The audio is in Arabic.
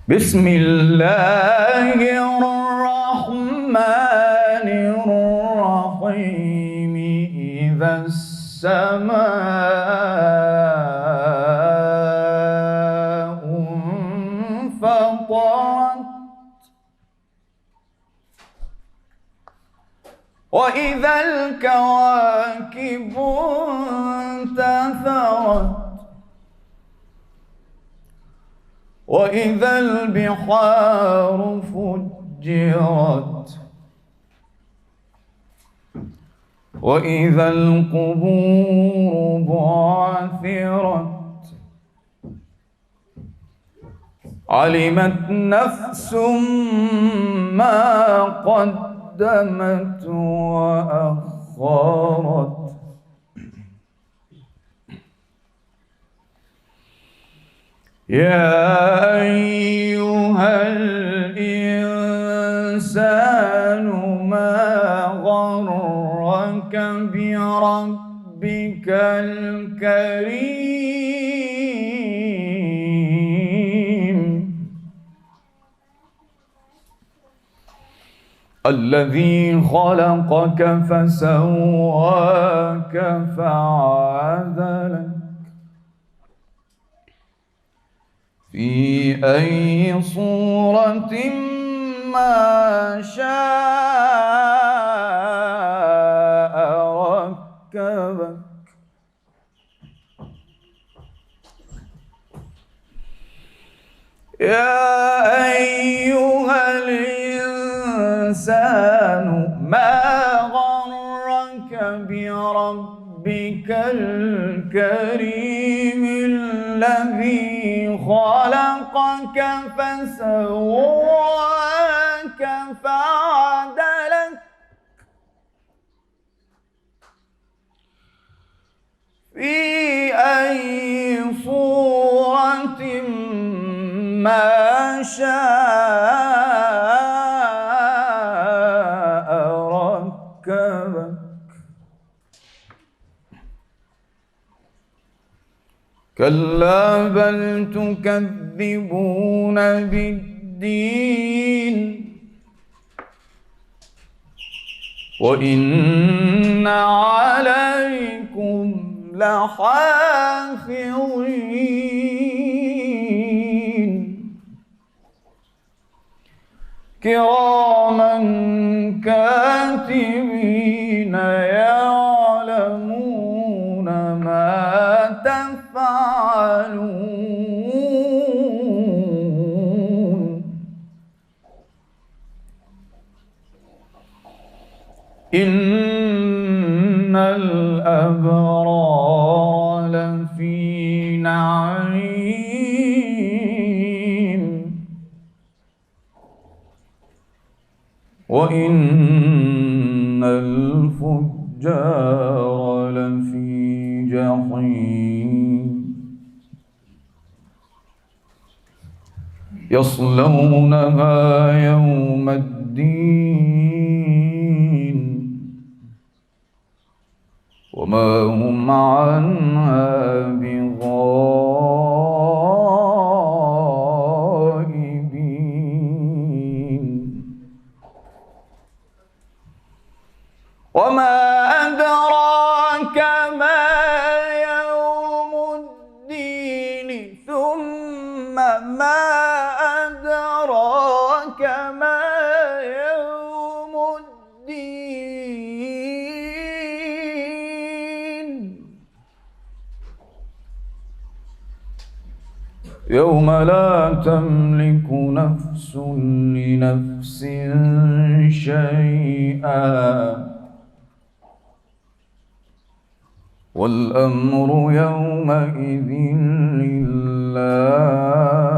بسم الله الرحمن الرحيم. إذا السماء انفطرت وإذا الكواكب انتثرت وإذا البحار فجرت وإذا القبور بعثرت علمت نفس ما قدمت وأخرت. يا أيها الإنسان ما غرك بربك الكريم الذي خلقك فسواك فعدلك في أي صورة ما شاء ركبك. يا أيها الإنسان ما غرك بربك الكريم الذي خلقك فسواك فعدلك في أي صورة ما شاء ركبك. كلا بل تكذبون بالدين وإن عليكم لحافظين كراما كاتبين يعلمون ما تفعلون. إن الأبرار لفي نعيم وإن الفجار لفي جحيم يصلونها يوم الدين وما هم عنها بغائبين. وما أدراك ما يوم الدين ثم ما أدراك ما يوم الدين يوم لا تملك نفس لنفس شيئا والأمر يومئذ لله.